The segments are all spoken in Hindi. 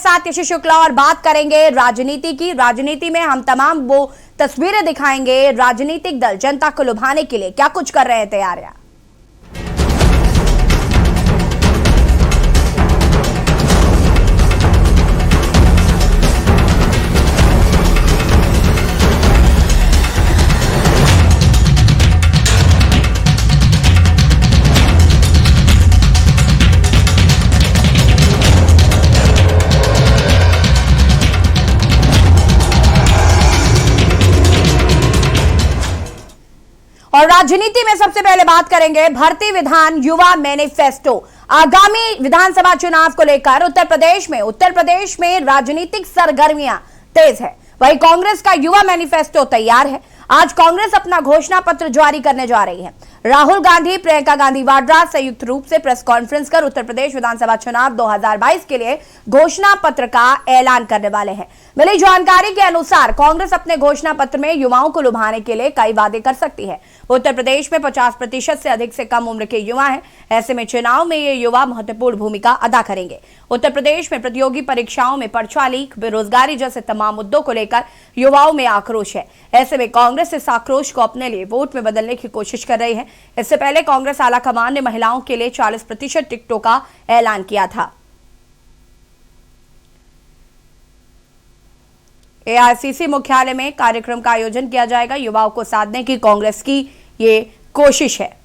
साथ यशु शुक्ला और बात करेंगे राजनीति की। राजनीति में हम तमाम वो तस्वीरें दिखाएंगे, राजनीतिक दल जनता को लुभाने के लिए क्या कुछ कर रहे हैं तैयारियां। और राजनीति में सबसे पहले बात करेंगे भारतीय विधान युवा मैनिफेस्टो। आगामी विधानसभा चुनाव को लेकर उत्तर प्रदेश में राजनीतिक सरगर्मियां तेज है। वहीं कांग्रेस का युवा मैनिफेस्टो तैयार है। आज कांग्रेस अपना घोषणा पत्र जारी करने जा रही है। राहुल गांधी, प्रियंका गांधी वाड्रा संयुक्त रूप से प्रेस कॉन्फ्रेंस कर उत्तर प्रदेश विधानसभा चुनाव 2022 के लिए घोषणा पत्र का ऐलान करने वाले हैं। मिली जानकारी के अनुसार कांग्रेस अपने घोषणा पत्र में युवाओं को लुभाने के लिए कई वादे कर सकती है। उत्तर प्रदेश में 50% से अधिक से कम उम्र के युवा हैं। ऐसे में चुनाव में ये युवा महत्वपूर्ण भूमिका अदा करेंगे। उत्तर प्रदेश में प्रतियोगी परीक्षाओं में पर्चा लीक, बेरोजगारी जैसे तमाम मुद्दों को लेकर युवाओं में आक्रोश है। ऐसे में कांग्रेस इस आक्रोश को अपने लिए वोट में बदलने की कोशिश कर रही है। इससे पहले कांग्रेस आलाकमान ने महिलाओं के लिए 40% टिकटों का ऐलान किया था। एआईसीसी मुख्यालय में कार्यक्रम का आयोजन किया जाएगा। युवाओं को साधने की कांग्रेस की ये कोशिश है।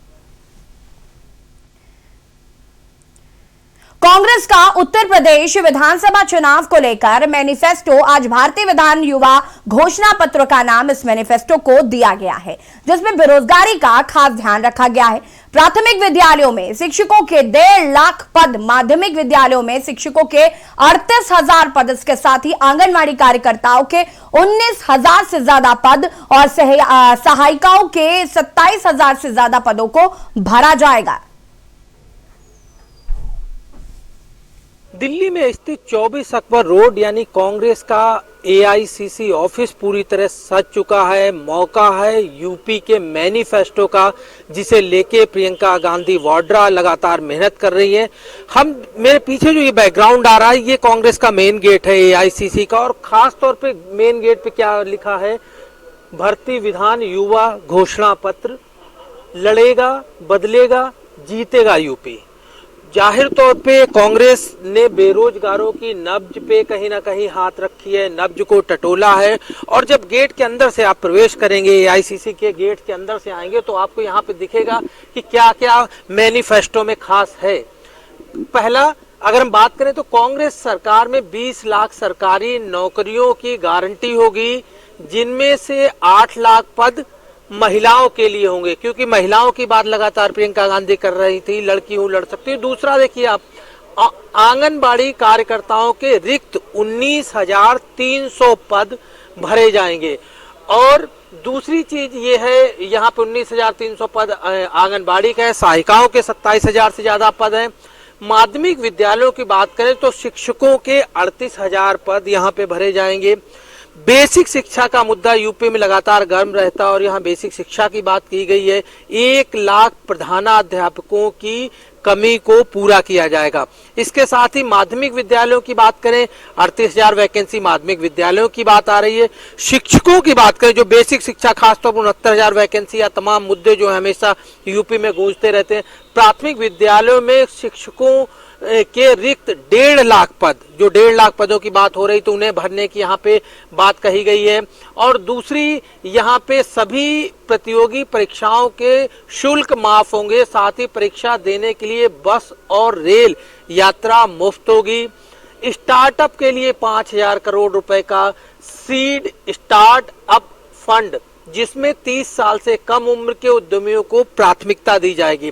कांग्रेस का उत्तर प्रदेश विधानसभा चुनाव को लेकर मैनिफेस्टो, आज भारतीय विधान युवा घोषणा पत्र का नाम इस मैनिफेस्टो को दिया गया है, जिसमें बेरोजगारी का खास ध्यान रखा गया है। प्राथमिक विद्यालयों में शिक्षकों के 1.5 लाख पद, माध्यमिक विद्यालयों में शिक्षकों के 38,000 पद, इसके साथ ही आंगनवाड़ी कार्यकर्ताओं के 19,000 से ज्यादा पद और सहायिकाओं के 27,000 से ज्यादा पदों को भरा जाएगा। दिल्ली में स्थित 24 अकबर रोड यानी कांग्रेस का एआईसीसी ऑफिस पूरी तरह सज चुका है। मौका है यूपी के मैनिफेस्टो का, जिसे लेके प्रियंका गांधी वाड्रा लगातार मेहनत कर रही है। मेरे पीछे जो ये बैकग्राउंड आ रहा है, ये कांग्रेस का मेन गेट है एआईसीसी का, और खास तौर पे मेन गेट पे क्या लिखा है, भारतीय विधान युवा घोषणा पत्र, लड़ेगा बदलेगा जीतेगा यूपी। जाहिर तौर पे कांग्रेस ने बेरोजगारों की नब्ज पे कहीं ना कहीं हाथ रखी है, नब्ज को टटोला है। और जब गेट के अंदर से आप प्रवेश करेंगे, एआईसीसी के गेट के अंदर से आएंगे, तो आपको यहाँ पे दिखेगा कि क्या क्या मैनिफेस्टो में खास है। पहला, अगर हम बात करें तो कांग्रेस सरकार में 20 लाख सरकारी नौकरियों की गारंटी होगी, जिनमें से 8 लाख पद महिलाओं के लिए होंगे, क्योंकि महिलाओं की बात लगातार प्रियंका गांधी कर रही थी, लड़की हूं लड़ सकती हूँ। दूसरा देखिए आप, आंगनबाड़ी कार्यकर्ताओं के रिक्त 19,300 पद भरे जाएंगे। और दूसरी चीज ये है, यहाँ पे 19,300 पद आंगनबाड़ी का है, सहायिकाओं के 27,000 से ज्यादा पद हैं। माध्यमिक विद्यालयों की बात करें तो शिक्षकों के 38,000 पद यहाँ पे भरे जाएंगे। बेसिक शिक्षा का मुद्दा यूपी में लगातार गर्म रहता है और यहाँ बेसिक शिक्षा की बात की गई है। 1 लाख प्रधानाध्यापकों की कमी को पूरा किया जाएगा। इसके साथ ही माध्यमिक विद्यालयों की बात करें, 38,000 वैकेंसी माध्यमिक विद्यालयों की बात आ रही है। शिक्षकों की बात करें, जो बेसिक शिक्षा, खासतौर पर 69,000 वैकेंसी, या तमाम मुद्दे जो हमेशा यूपी में गूंजते रहते हैं। प्राथमिक विद्यालयों में शिक्षकों के रिक्त 1.5 लाख पद, जो 1.5 लाख पदों की बात हो रही, तो उन्हें भरने की यहाँ पे बात कही गई है। और दूसरी, यहाँ पे सभी प्रतियोगी परीक्षाओं के शुल्क माफ होंगे, साथ ही परीक्षा देने के लिए बस और रेल यात्रा मुफ्त होगी। स्टार्टअप के लिए 5,000 करोड़ रुपए का सीड स्टार्ट अप फंड, जिसमें 30 साल से कम उम्र के उद्यमियों को प्राथमिकता दी जाएगी।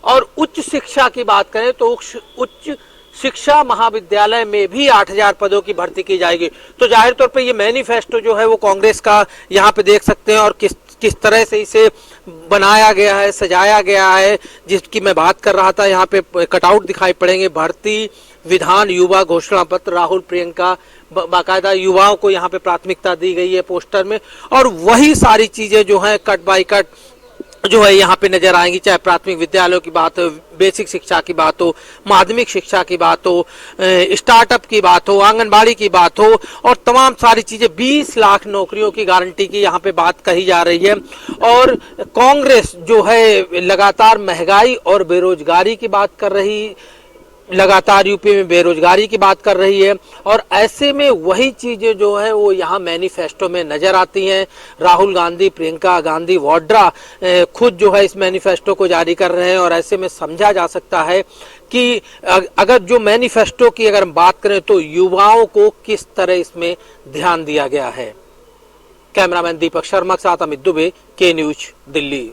और उच्च शिक्षा की बात करें तो उच्च शिक्षा महाविद्यालय में भी 8,000 पदों की भर्ती की जाएगी। तो जाहिर तौर पे ये मैनिफेस्टो जो है वो कांग्रेस का यहाँ पे देख सकते हैं, और किस तरह से इसे बनाया गया है, सजाया गया है, जिसकी मैं बात कर रहा था। यहाँ पे कटआउट दिखाई पड़ेंगे, भारतीय विधान युवा घोषणा पत्र, राहुल प्रियंका, बाकायदा युवाओं को यहाँ पे प्राथमिकता दी गई है पोस्टर में। और वही सारी चीजें जो हैं कट बाय कट जो है यहाँ पे नजर आएंगी, चाहे प्राथमिक विद्यालयों की बात हो, बेसिक शिक्षा की बात हो, माध्यमिक शिक्षा की बात हो, स्टार्टअप की बात हो, आंगनबाड़ी की बात हो और तमाम सारी चीजें 20 लाख नौकरियों की गारंटी की यहाँ पे बात कही जा रही है। और कांग्रेस जो है लगातार महंगाई और बेरोजगारी की बात कर रही, लगातार यूपी में बेरोजगारी की बात कर रही है और ऐसे में वही चीजें जो है वो यहाँ मैनिफेस्टो में नजर आती हैं। राहुल गांधी, प्रियंका गांधी वाड्रा खुद जो है इस मैनिफेस्टो को जारी कर रहे हैं और ऐसे में समझा जा सकता है कि अगर जो मैनिफेस्टो की अगर हम बात करें तो युवाओं को किस तरह इसमें ध्यान दिया गया है। कैमरामैन दीपक शर्मा के साथ अमित दुबे, के न्यूज, दिल्ली।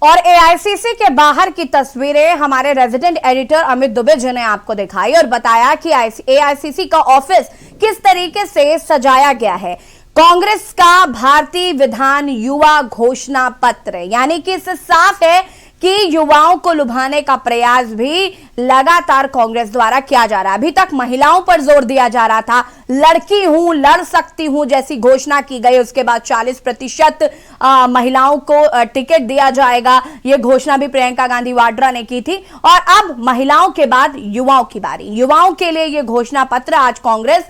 और एआईसीसी के बाहर की तस्वीरें हमारे रेजिडेंट एडिटर अमित दुबे जी ने आपको दिखाई और बताया कि एआईसीसी का ऑफिस किस तरीके से सजाया गया है। कांग्रेस का भारतीय विधान युवा घोषणा पत्र, यानी कि इससे साफ है कि युवाओं को लुभाने का प्रयास भी लगातार कांग्रेस द्वारा किया जा रहा है। अभी तक महिलाओं पर जोर दिया जा रहा था, लड़की हूं, लड़ सकती हूं जैसी घोषणा की गई। उसके बाद 40% महिलाओं को टिकट दिया जाएगा, यह घोषणा भी प्रियंका गांधी वाड्रा ने की थी। और अब महिलाओं के बाद युवाओं की बारी। युवाओं के लिए यह घोषणा पत्र आज कांग्रेस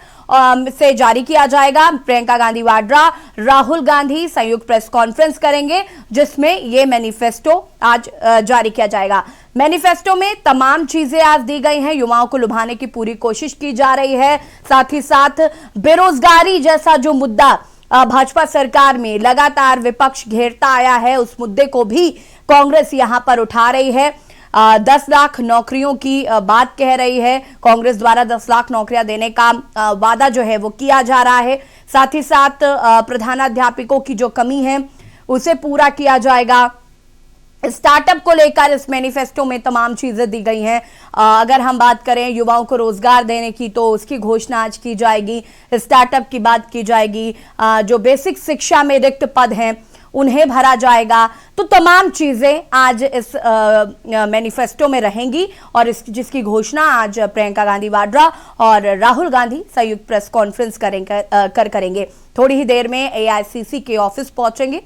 से जारी किया जाएगा। प्रियंका गांधी वाड्रा, राहुल गांधी संयुक्त प्रेस कॉन्फ्रेंस करेंगे जिसमें यह मैनिफेस्टो आज जारी किया जाएगा। मैनिफेस्टो में तमाम चीजें आज दी गई हैं, युवाओं को लुभाने की पूरी कोशिश की जा रही है। साथ ही साथ बेरोजगारी जैसा जो मुद्दा भाजपा सरकार में लगातार विपक्ष घेरता आया है, उस मुद्दे को भी कांग्रेस यहां पर उठा रही है। 10 लाख नौकरियों की बात कह रही है। कांग्रेस द्वारा 10 लाख नौकरियां देने का वादा जो है वो किया जा रहा है। साथ ही साथ प्रधानाध्यापकों की जो कमी है उसे पूरा किया जाएगा। स्टार्टअप को लेकर इस मैनिफेस्टो में तमाम चीजें दी गई हैं। अगर हम बात करें युवाओं को रोजगार देने की तो उसकी घोषणा आज की जाएगी। स्टार्टअप की बात की जाएगी, जो बेसिक शिक्षा में रिक्त पद हैं उन्हें भरा जाएगा। तो तमाम चीजें आज इस मैनिफेस्टो में रहेंगी और जिसकी घोषणा आज प्रियंका गांधी वाड्रा और राहुल गांधी संयुक्त प्रेस कॉन्फ्रेंस करेंगे। थोड़ी ही देर में एआईसीसी के ऑफिस पहुंचेंगे।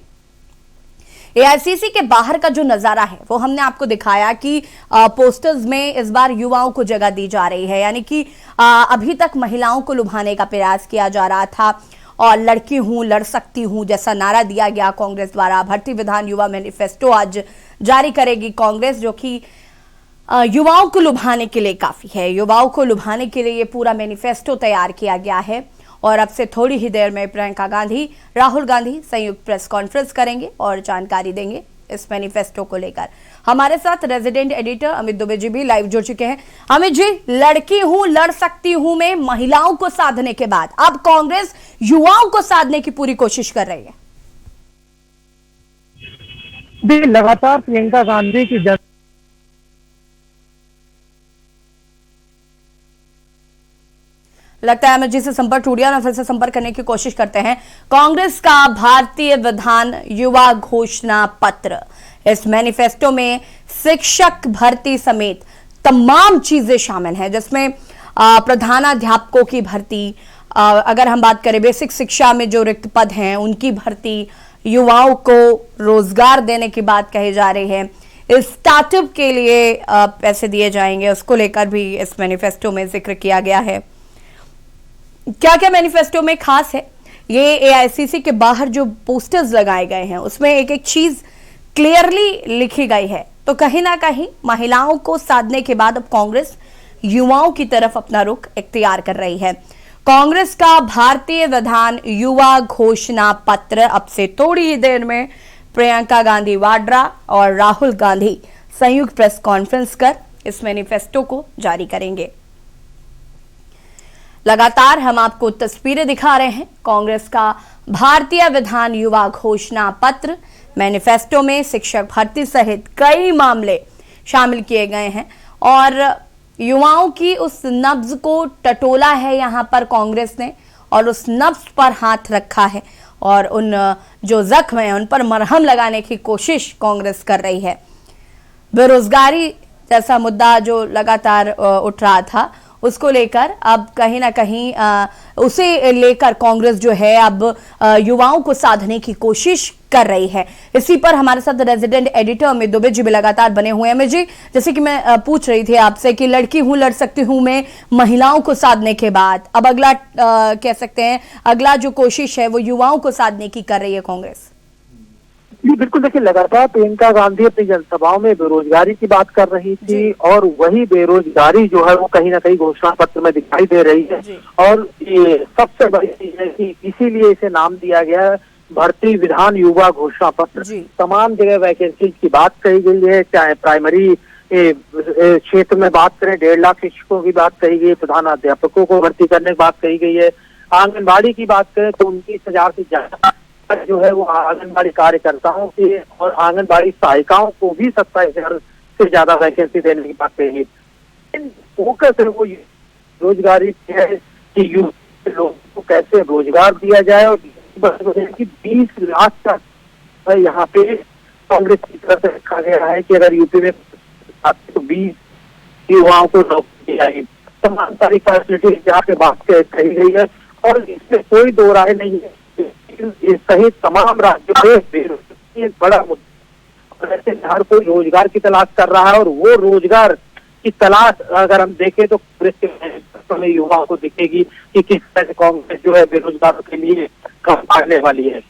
एआईसीसी के बाहर का जो नजारा है वो हमने आपको दिखाया कि पोस्टर्स में इस बार युवाओं को जगह दी जा रही है, यानी कि अभी तक महिलाओं को लुभाने का प्रयास किया जा रहा था और लड़की हूं, लड़ सकती हूं जैसा नारा दिया गया कांग्रेस द्वारा। भारतीय विधान युवा मैनिफेस्टो आज जारी करेगी कांग्रेस, जो कि युवाओं को लुभाने के लिए काफी है। युवाओं को लुभाने के लिए ये पूरा मैनिफेस्टो तैयार किया गया है और अब से थोड़ी ही देर में प्रियंका गांधी, राहुल गांधी संयुक्त प्रेस कॉन्फ्रेंस करेंगे और जानकारी देंगे इस मैनिफेस्टो को लेकर। हमारे साथ रेजिडेंट एडिटर अमित दुबे जी भी लाइव जुड़ चुके हैं। अमित जी, लड़की हूं, लड़ सकती हूं में महिलाओं को साधने के बाद अब कांग्रेस युवाओं को साधने की पूरी कोशिश कर रही है। लगातार प्रियंका गांधी की लगता है अमित जी से संपर्क टूट गया, फिर से संपर्क करने की कोशिश करते हैं। कांग्रेस का भारतीय विधान युवा घोषणा पत्र, इस मैनिफेस्टो में शिक्षक भर्ती समेत तमाम चीजें शामिल हैं, जिसमें प्रधानाध्यापकों की भर्ती, अगर हम बात करें बेसिक शिक्षा में जो रिक्त पद हैं उनकी भर्ती, युवाओं को रोजगार देने की बात कही जा रही है, स्टार्टअप के लिए पैसे दिए जाएंगे, उसको लेकर भी इस मैनिफेस्टो में जिक्र किया गया है। क्या क्या मैनिफेस्टो में खास है? ये एआईसीसी के बाहर जो पोस्टर्स लगाए गए हैं उसमें एक एक चीज क्लियरली लिखी गई है, तो कहीं ना कहीं महिलाओं को साधने के बाद अब कांग्रेस युवाओं की तरफ अपना रुख इख्तियार कर रही है। कांग्रेस का भारतीय विधान युवा घोषणा पत्र अब से थोड़ी ही देर में प्रियंका गांधी वाड्रा और राहुल गांधी संयुक्त प्रेस कॉन्फ्रेंस कर इस मैनिफेस्टो को जारी करेंगे। लगातार हम आपको तस्वीरें दिखा रहे हैं कांग्रेस का भारतीय विधान युवा घोषणा पत्र। मैनिफेस्टो में शिक्षक भर्ती सहित कई मामले शामिल किए गए हैं और युवाओं की उस नब्ज को टटोला है यहां पर कांग्रेस ने और उस नब्ज पर हाथ रखा है और उन जो जख्म है उन पर मरहम लगाने की कोशिश कांग्रेस कर रही है। बेरोजगारी जैसा मुद्दा जो लगातार उठ रहा था उसको लेकर अब कहीं ना कहीं उसे लेकर कांग्रेस जो है अब युवाओं को साधने की कोशिश कर रही है। इसी पर हमारे साथ रेजिडेंट एडिटर अमित दुबे जी भी लगातार बने हुए हैं। अमित जी, जैसे कि मैं पूछ रही थी आपसे कि लड़की हूं लड़ सकती हूं मैं महिलाओं को साधने के बाद, अब अगला कह सकते हैं अगला जो कोशिश है वो युवाओं को साधने की कर रही है कांग्रेस। जी बिल्कुल, देखिए लगातार प्रियंका गांधी अपनी जनसभाओं में बेरोजगारी की बात कर रही थी और वही बेरोजगारी जो है वो कहीं ना कहीं घोषणा पत्र में दिखाई दे रही है। और ये सबसे बड़ी चीज है कि इसीलिए इसे नाम दिया गया है भर्ती विधान युवा घोषणा पत्र। तमाम जगह वैकेंसीज की बात कही गई है, चाहे प्राइमरी क्षेत्र में बात करें 1.5 लाख शिक्षकों की बात कही गई है, प्रधानाध्यापकों को भर्ती करने की बात कही गई है, आंगनबाड़ी की बात करें तो 29,000 से ज्यादा जो है वो आंगनबाड़ी कार्यकर्ताओं के और आंगनबाड़ी सहायिकाओं को भी 27,000 से ज्यादा वैकेंसी देने की बात कही गई। फोकस है वो रोजगारी है कि युवा लोगों को कैसे रोजगार दिया जाए और 20 लाख तक यहाँ पे कांग्रेस की तरफ से रखा गया है कि अगर यूपी में तो 20 युवाओं को नौकरी दी जाएगी। तमाम सारी फैसिलिटीज जहाँ पे बात कही गई है और इसमें कोई दो राय नहीं है। इस सहित तमाम राज्यों में बेरोजगारी एक बड़ा मुद्दा, ऐसे हर कोई रोजगार की तलाश कर रहा है और वो रोजगार की तलाश अगर हम देखें तो कांग्रेस के मैनिफेस्टो में युवाओं को दिखेगी कि किस तरह से कांग्रेस जो है बेरोजगारों के लिए काम करने वाली है।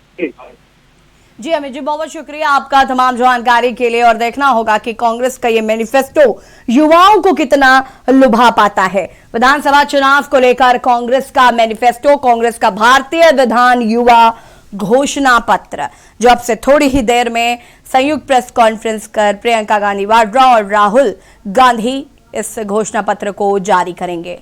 जी अमित जी, बहुत शुक्रिया आपका तमाम जानकारी के लिए। और देखना होगा कि कांग्रेस का ये मैनिफेस्टो युवाओं को कितना लुभा पाता है। विधानसभा चुनाव को लेकर कांग्रेस का मैनिफेस्टो, कांग्रेस का भारतीय विधान युवा घोषणा पत्र, जो अब से थोड़ी ही देर में संयुक्त प्रेस कॉन्फ्रेंस कर प्रियंका गांधी वाड्रा और राहुल गांधी इस घोषणा पत्र को जारी करेंगे।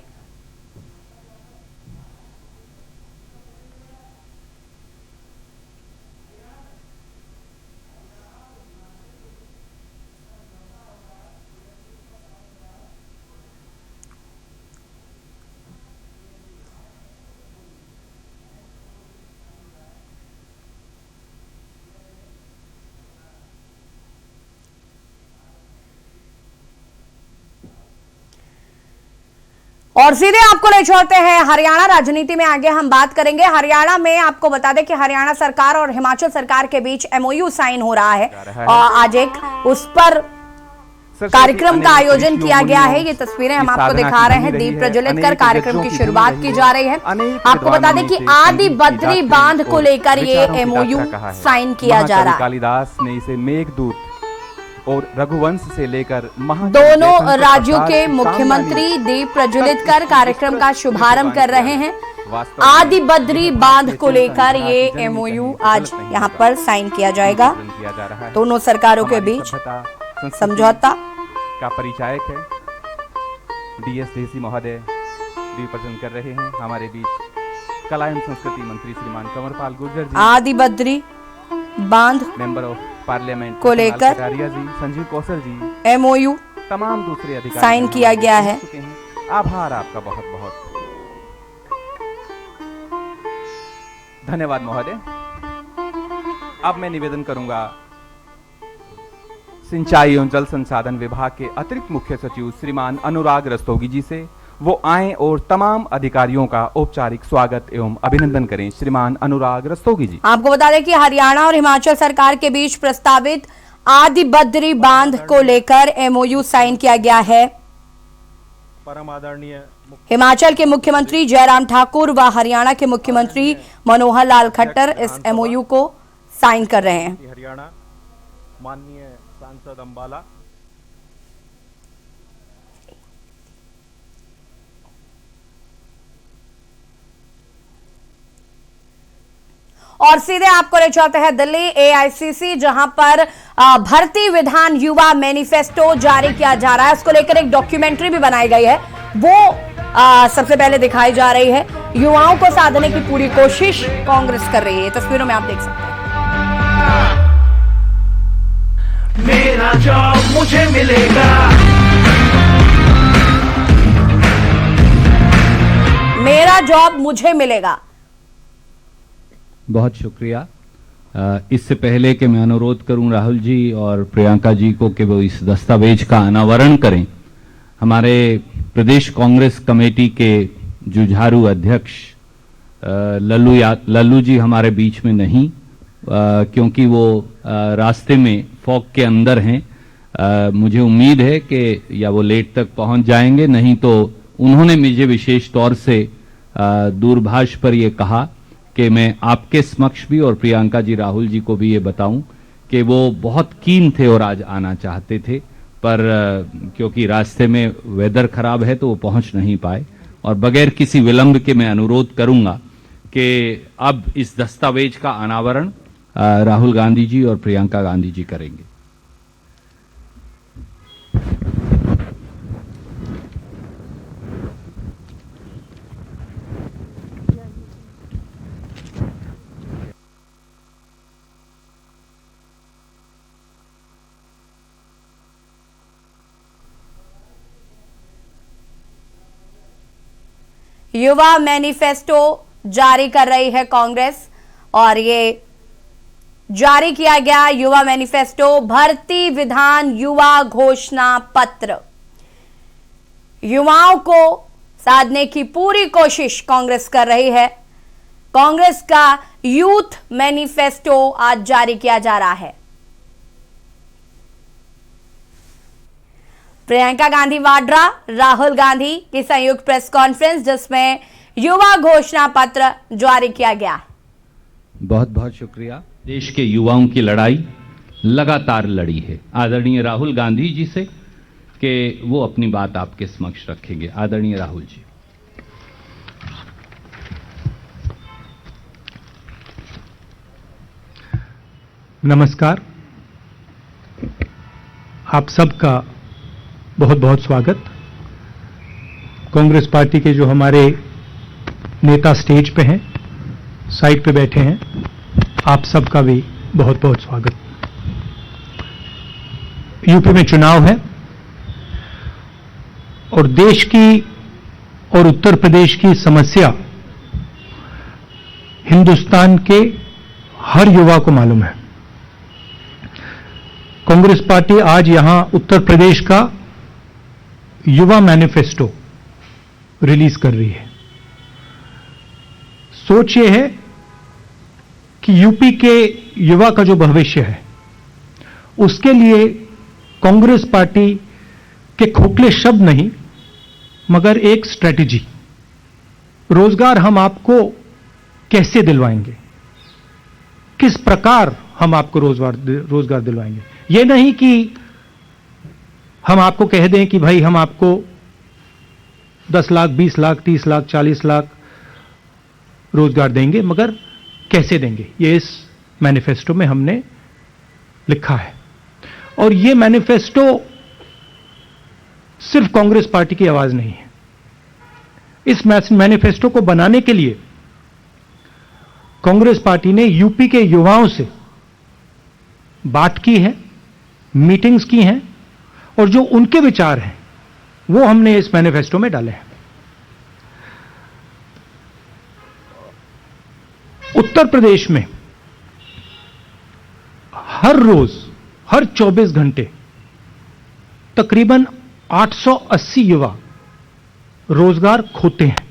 और सीधे आपको ले चलते हैं हरियाणा राजनीति में। आगे हम बात करेंगे हरियाणा में। आपको बता दें कि हरियाणा सरकार और हिमाचल सरकार के बीच एमओयू साइन हो रहा है और आज एक उस पर कार्यक्रम का आयोजन किया गया है। ये तस्वीरें हम आपको दिखा रहे हैं, दीप प्रज्वलित कर कार्यक्रम की शुरुआत की जा रही है। आपको बता दें कि आदि बद्री बांध को लेकर ये एमओयू साइन किया जा रहा है। कालिदास ने इसे मेघदूत और रघुवंश से लेकर दोनों राज्यों के मुख्यमंत्री दीप प्रज्वलित कर कार्यक्रम का शुभारंभ कर रहे हैं। आदि बद्री बांध को लेकर ये एमओयू आज यहाँ पर साइन किया जाएगा। दोनों सरकारों के बीच समझौता का परिचायक है DS ढेसी महोदय दीप प्रज्वलन कर रहे हैं। हमारे बीच कला एवं संस्कृति मंत्री श्रीमान कंवरपाल गुर्जर जी, आदि बद्री बांध मेंबर ऑफ पार्लियामेंट को लेकर जी, संजीव कौशल जी, एमओयू तमाम दूसरे अधिकारी साइन किया गया है। आभार आपका बहुत बहुत धन्यवाद महोदय। अब मैं निवेदन करूंगा सिंचाई एवं जल संसाधन विभाग के अतिरिक्त मुख्य सचिव श्रीमान अनुराग रस्तोगी जी से वो आए और तमाम अधिकारियों का औपचारिक स्वागत एवं अभिनंदन करें। श्रीमान अनुराग रस्तोगी जी। आपको बता दें कि हरियाणा और हिमाचल सरकार के बीच प्रस्तावित आदि बद्री बांध को लेकर एमओयू साइन किया गया है। परम आदरणीय हिमाचल के मुख्यमंत्री जयराम ठाकुर व हरियाणा के मुख्यमंत्री मनोहर लाल खट्टर इस एमओयू को साइन कर रहे हैं। हरियाणा माननीय सांसद अंबाला, और सीधे आपको ले चलते हैं दिल्ली AICC, जहां पर भर्ती विधान युवा मैनिफेस्टो जारी किया जा रहा है। उसको लेकर एक डॉक्यूमेंट्री भी बनाई गई है, वो सबसे पहले दिखाई जा रही है। युवाओं को साधने की पूरी कोशिश कांग्रेस कर रही है। तस्वीरों में आप देख सकते हैं। मेरा जॉब मुझे मिलेगा, मेरा जॉब मुझे मिलेगा। बहुत शुक्रिया। इससे पहले कि मैं अनुरोध करूं राहुल जी और प्रियंका जी को कि वो इस दस्तावेज का अनावरण करें, हमारे प्रदेश कांग्रेस कमेटी के जुझारू अध्यक्ष लल्लू जी हमारे बीच में नहीं, क्योंकि वो रास्ते में फॉग के अंदर हैं। मुझे उम्मीद है कि या वो लेट तक पहुंच जाएंगे, नहीं तो उन्होंने मुझे विशेष तौर से दूरभाष पर ये कहा कि मैं आपके समक्ष भी और प्रियंका जी राहुल जी को भी ये बताऊं कि वो बहुत कीन थे और आज आना चाहते थे, पर क्योंकि रास्ते में वेदर खराब है तो वो पहुंच नहीं पाए। और बगैर किसी विलंब के मैं अनुरोध करूंगा कि अब इस दस्तावेज का अनावरण राहुल गांधी जी और प्रियंका गांधी जी करेंगे। युवा मैनिफेस्टो जारी कर रही है कांग्रेस और ये जारी किया गया युवा मैनिफेस्टो भर्ती विधान युवा घोषणा पत्र। युवाओं को साधने की पूरी कोशिश कांग्रेस कर रही है। कांग्रेस का यूथ मैनिफेस्टो आज जारी किया जा रहा है। प्रियंका गांधी वाड्रा, राहुल गांधी की संयुक्त प्रेस कॉन्फ्रेंस जिसमें युवा घोषणा पत्र जारी किया गया। बहुत बहुत शुक्रिया। देश के युवाओं की लड़ाई लगातार लड़ी है आदरणीय राहुल गांधी जी से कि वो अपनी बात आपके समक्ष रखेंगे। आदरणीय राहुल जी। नमस्कार, आप सबका बहुत बहुत स्वागत। कांग्रेस पार्टी के जो हमारे नेता स्टेज पे हैं, साइड पे बैठे हैं, आप सबका भी बहुत बहुत स्वागत। यूपी में चुनाव है और देश की और उत्तर प्रदेश की समस्या हिंदुस्तान के हर युवा को मालूम है। कांग्रेस पार्टी आज यहां उत्तर प्रदेश का युवा मैनिफेस्टो रिलीज कर रही है। सोच ये है कि यूपी के युवा का जो भविष्य है उसके लिए कांग्रेस पार्टी के खोखले शब्द नहीं मगर एक स्ट्रेटजी, रोजगार हम आपको कैसे दिलवाएंगे, किस प्रकार हम आपको रोजगार दिलवाएंगे। ये नहीं कि हम आपको कह दें कि भाई हम आपको 10 लाख, 20 लाख, 30 लाख, 40 लाख रोजगार देंगे, मगर कैसे देंगे, ये इस मैनिफेस्टो में हमने लिखा है। और ये मैनिफेस्टो सिर्फ कांग्रेस पार्टी की आवाज नहीं है। इस मैनिफेस्टो को बनाने के लिए कांग्रेस पार्टी ने यूपी के युवाओं से बात की है, मीटिंग्स की हैं और जो उनके विचार हैं वो हमने इस मैनिफेस्टो में डाले हैं। उत्तर प्रदेश में हर रोज, हर 24 घंटे तकरीबन 880 युवा रोजगार खोते हैं।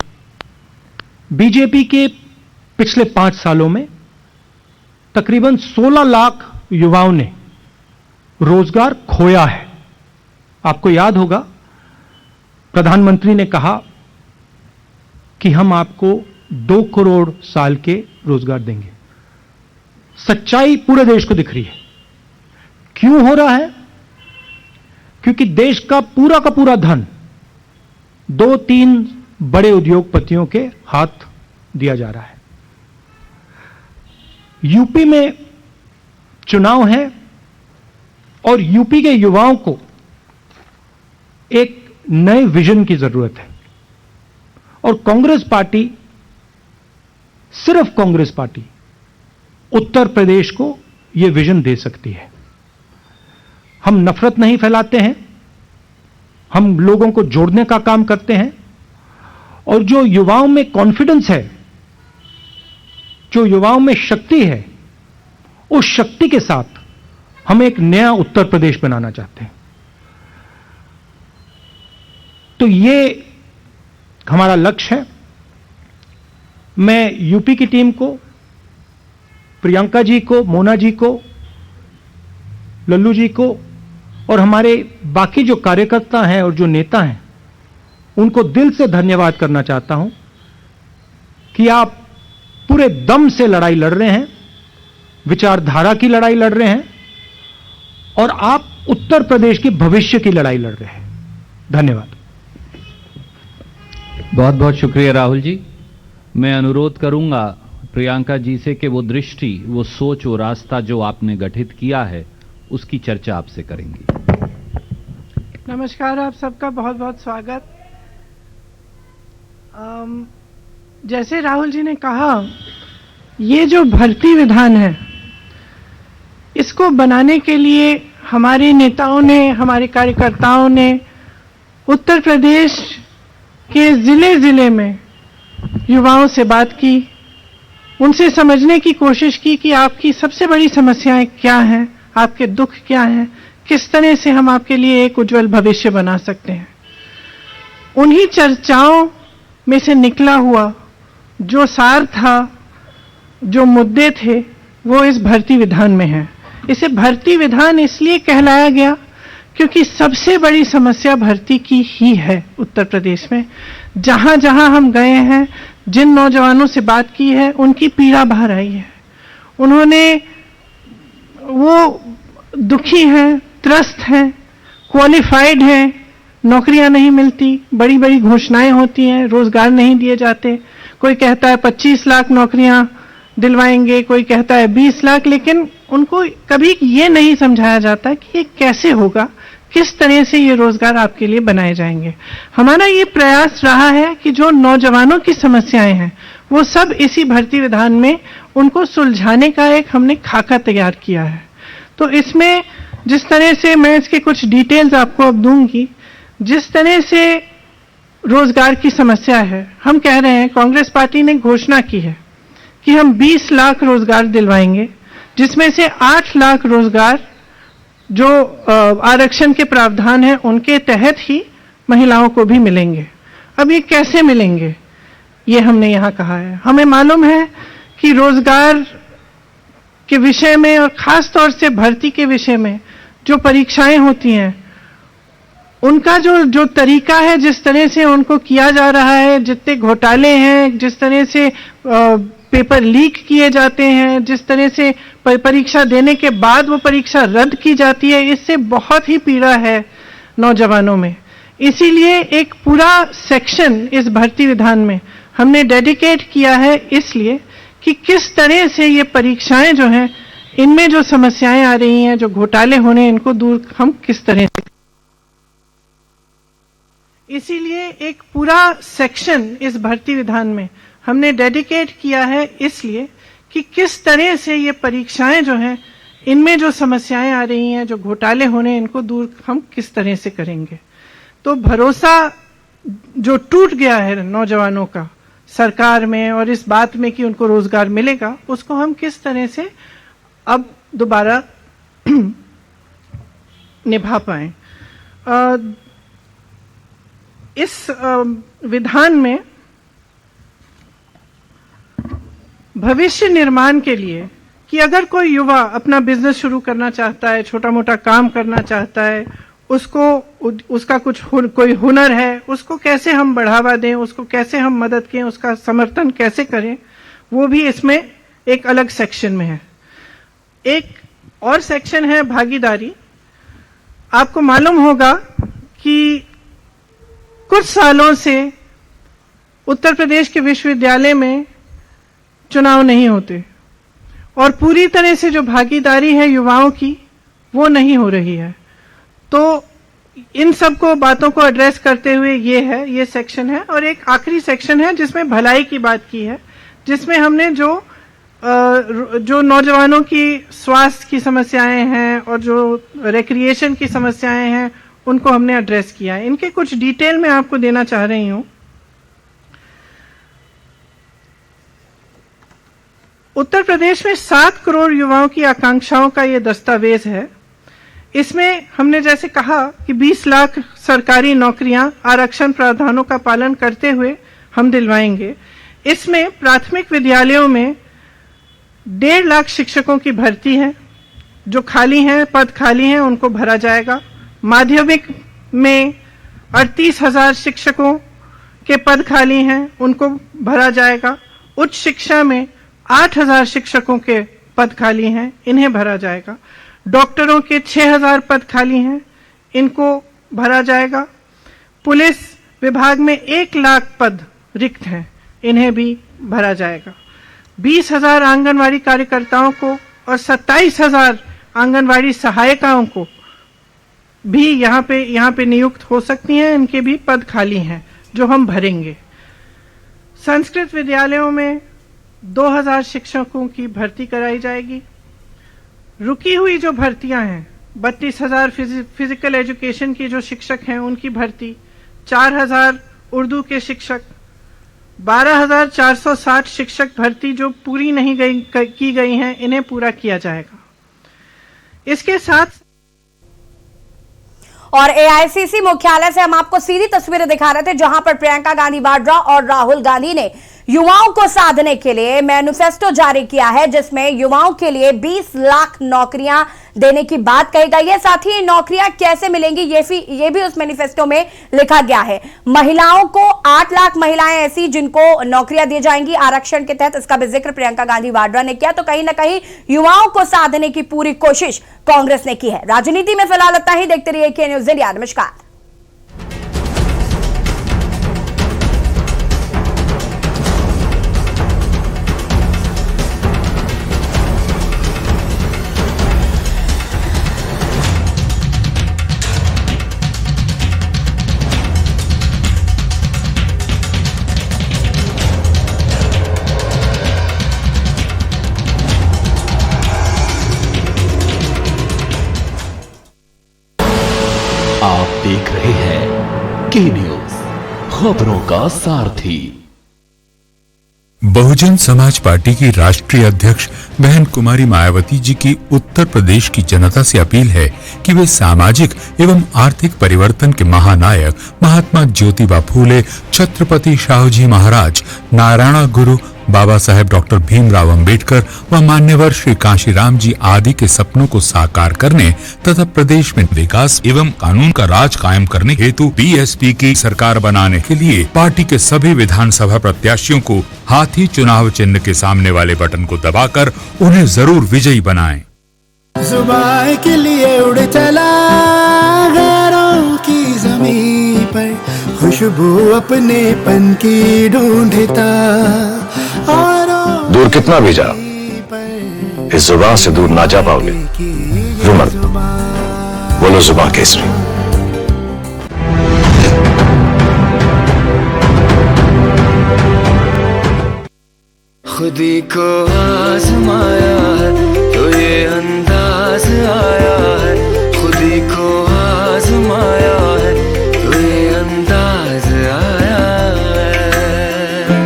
बीजेपी के पिछले 5 सालों में तकरीबन 16 लाख युवाओं ने रोजगार खोया है। आपको याद होगा प्रधानमंत्री ने कहा कि हम आपको 2 करोड़ साल के रोजगार देंगे। सच्चाई पूरे देश को दिख रही है। क्यों हो रहा है? क्योंकि देश का पूरा धन 2-3 बड़े उद्योगपतियों के हाथ दिया जा रहा है। यूपी में चुनाव है और यूपी के युवाओं को एक नए विजन की जरूरत है और कांग्रेस पार्टी, सिर्फ कांग्रेस पार्टी उत्तर प्रदेश को यह विजन दे सकती है। हम नफरत नहीं फैलाते हैं, हम लोगों को जोड़ने का काम करते हैं और जो युवाओं में कॉन्फिडेंस है, जो युवाओं में शक्ति है, उस शक्ति के साथ हम एक नया उत्तर प्रदेश बनाना चाहते हैं। तो ये हमारा लक्ष्य है। मैं यूपी की टीम को प्रियंका जी को, मोना जी को, लल्लू जी को और हमारे बाकी जो कार्यकर्ता हैं और जो नेता हैं उनको दिल से धन्यवाद करना चाहता हूं कि आप पूरे दम से लड़ाई लड़ रहे हैं, विचारधारा की लड़ाई लड़ रहे हैं और आप उत्तर प्रदेश के भविष्य की लड़ाई लड़ रहे हैं। धन्यवाद। बहुत बहुत शुक्रिया राहुल जी। मैं अनुरोध करूंगा प्रियंका जी से कि वो दृष्टि, वो सोच, वो रास्ता जो आपने गठित किया है उसकी चर्चा आपसे करेंगी। नमस्कार, आप सबका बहुत बहुत स्वागत। जैसे राहुल जी ने कहा, ये जो भर्ती विधान है इसको बनाने के लिए हमारे नेताओं ने, हमारे कार्यकर्ताओं ने उत्तर प्रदेश के जिले जिले में युवाओं से बात की, उनसे समझने की कोशिश की कि आपकी सबसे बड़ी समस्याएं क्या हैं, आपके दुख क्या हैं, किस तरह से हम आपके लिए एक उज्जवल भविष्य बना सकते हैं। उन्हीं चर्चाओं में से निकला हुआ जो सार था, जो मुद्दे थे, वो इस भर्ती विधान में है। इसे भर्ती विधान इसलिए कहलाया गया क्योंकि सबसे बड़ी समस्या भर्ती की ही है उत्तर प्रदेश में। जहां जहां हम गए हैं, जिन नौजवानों से बात की है, उनकी पीड़ा बाहर आई है। उन्होंने, वो दुखी हैं, त्रस्त हैं, क्वालिफाइड हैं, नौकरियां नहीं मिलती, बड़ी बड़ी घोषणाएं होती हैं, रोजगार नहीं दिए जाते। कोई कहता है 25 लाख नौकरियां दिलवाएंगे, कोई कहता है 20 लाख, लेकिन उनको कभी ये नहीं समझाया जाता कि ये कैसे होगा, किस तरह से ये रोजगार आपके लिए बनाए जाएंगे। हमारा ये प्रयास रहा है कि जो नौजवानों की समस्याएं हैं वो सब इसी भर्ती विधान में उनको सुलझाने का एक हमने खाका तैयार किया है। तो इसमें जिस तरह से, मैं इसके कुछ डिटेल्स आपको अब दूंगी, जिस तरह से रोजगार की समस्या है, हम कह रहे हैं, कांग्रेस पार्टी ने घोषणा की है कि हम 20 लाख रोजगार दिलवाएंगे, जिसमें से 8 लाख रोजगार जो आरक्षण के प्रावधान है उनके तहत ही महिलाओं को भी मिलेंगे। अब ये कैसे मिलेंगे, ये हमने यहां कहा है। हमें मालूम है कि रोजगार के विषय में और खास तौर से भर्ती के विषय में जो परीक्षाएं होती हैं, उनका जो तरीका है, जिस तरह से उनको किया जा रहा है, जितने घोटाले हैं, जिस तरह से पेपर लीक किए जाते हैं, जिस तरह से परीक्षा देने के बाद वो परीक्षा रद्द की जाती है, इससे बहुत ही पीड़ा है नौजवानों में। इसीलिए एक पूरा सेक्शन इस भर्ती विधान में हमने डेडिकेट किया है, इसलिए कि किस तरह से ये परीक्षाएं जो हैं, इनमें जो समस्याएं आ रही हैं, जो घोटाले होने, इनको दूर हम किस तरह से, इसीलिए एक पूरा सेक्शन इस भर्ती विधान में हमने डेडिकेट किया है, इसलिए कि किस तरह से ये परीक्षाएं जो हैं, इनमें जो समस्याएं आ रही हैं, जो घोटाले होने, इनको दूर हम किस तरह से करेंगे। तो भरोसा जो टूट गया है नौजवानों का सरकार में और इस बात में कि उनको रोजगार मिलेगा, उसको हम किस तरह से अब दोबारा निभा पाएं। इस विधान में भविष्य निर्माण के लिए कि अगर कोई युवा अपना बिजनेस शुरू करना चाहता है, छोटा मोटा काम करना चाहता है, उसका कुछ कोई हुनर है, उसको कैसे हम बढ़ावा दें, उसको कैसे हम मदद करें, उसका समर्थन कैसे करें, वो भी इसमें एक अलग सेक्शन में है। एक और सेक्शन है भागीदारी। आपको मालूम होगा कि कुछ सालों से उत्तर प्रदेश के विश्वविद्यालय में चुनाव नहीं होते और पूरी तरह से जो भागीदारी है युवाओं की, वो नहीं हो रही है। तो इन सब को बातों को एड्रेस करते हुए ये सेक्शन है। और एक आखिरी सेक्शन है जिसमें भलाई की बात की है, जिसमें हमने जो नौजवानों की स्वास्थ्य की समस्याएं हैं और जो रिक्रिएशन की समस्याएं हैं, उनको हमने एड्रेस किया है। इनके कुछ डिटेल मैं आपको देना चाह रही हूं। उत्तर प्रदेश में 7 करोड़ युवाओं की आकांक्षाओं का ये दस्तावेज है। इसमें हमने जैसे कहा कि 20 लाख सरकारी नौकरियां आरक्षण प्रावधानों का पालन करते हुए हम दिलवाएंगे। इसमें प्राथमिक विद्यालयों में 1.5 लाख शिक्षकों की भर्ती है, जो खाली हैं, पद खाली हैं, उनको भरा जाएगा। माध्यमिक में 38,000 शिक्षकों के पद खाली हैं, उनको भरा जाएगा। उच्च शिक्षा में 8,000 शिक्षकों के पद खाली हैं, इन्हें भरा जाएगा। डॉक्टरों के 6,000 पद खाली हैं, इनको भरा जाएगा। पुलिस विभाग में 1 लाख पद रिक्त हैं, इन्हें भी भरा जाएगा। 20,000 आंगनवाड़ी कार्यकर्ताओं को और 27,000 आंगनवाड़ी सहायिकाओं को भी यहाँ पे नियुक्त हो सकती हैं, इनके भी पद खाली हैं जो हम भरेंगे। संस्कृत विद्यालयों में 2,000 शिक्षकों की भर्ती कराई जाएगी। रुकी हुई जो भर्तियां हैं, 32,000 फिजिकल एजुकेशन की जो शिक्षक हैं उनकी भर्ती, 4,000 उर्दू के शिक्षक, 12,460 शिक्षक भर्ती जो पूरी नहीं की गई हैं, इन्हें पूरा किया जाएगा। इसके साथ और एआईसीसी मुख्यालय से हम आपको सीधी तस्वीरें दिखा रहे थे, जहां पर प्रियंका गांधी वाड्रा और राहुल गांधी ने युवाओं को साधने के लिए मैनिफेस्टो जारी किया है, जिसमें युवाओं के लिए 20 लाख नौकरियां देने की बात कही गई है। साथ ही नौकरियां कैसे मिलेंगी ये भी उस मैनिफेस्टो में लिखा गया है। महिलाओं को 8 लाख महिलाएं ऐसी जिनको नौकरियां दी जाएंगी आरक्षण के तहत, इसका भी जिक्र प्रियंका गांधी वाड्रा ने किया। तो कहीं ना कहीं युवाओं को साधने की पूरी कोशिश कांग्रेस ने की है। राजनीति में फिलहाल इतना ही। देखते रहिए के न्यूज़ इंडिया। नमस्कार। आप देख रहे हैं के न्यूज, खबरों का सारथी। बहुजन समाज पार्टी की राष्ट्रीय अध्यक्ष बहन कुमारी मायावती जी की उत्तर प्रदेश की जनता से अपील है कि वे सामाजिक एवं आर्थिक परिवर्तन के महानायक महात्मा ज्योतिबा फूले, छत्रपति शाहूजी महाराज, नारायण गुरु बाबा साहेब डॉक्टर भीमराव अंबेडकर व मान्यवर श्री कांशीराम जी आदि के सपनों को साकार करने तथा प्रदेश में विकास एवं कानून का राज कायम करने हेतु बीएसपी की सरकार बनाने के लिए पार्टी के सभी विधानसभा प्रत्याशियों को हाथी चुनाव चिन्ह के सामने वाले बटन को दबाकर उन्हें जरूर विजयी बनाएं। जुबान के लिए उड़ चला गैरों की ज़मीं पर, खुशबू अपने पन की ढूंढता। दूर कितना भी जाओ, इस जुबान से दूर ना जा पाओगे। जुमर बोलो जुबान केसरी। खुदी को आजमाया है तो ये अंदाज आया है, खुदी को आजमाया है तो ये अंदाज आया है।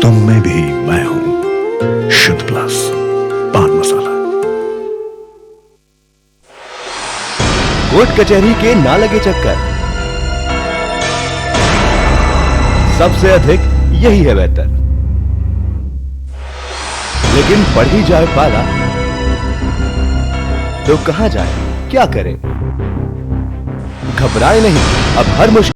तुम में भी मैं हूं, शुद्ध प्लस पान मसाला। कोर्ट कचहरी के ना लगे चक्कर, सबसे अधिक यही है बेहतर। लेकिन बढ़ ही जाए पाला तो कहां जाए, क्या करें? घबराए नहीं, अब हर मुश्किल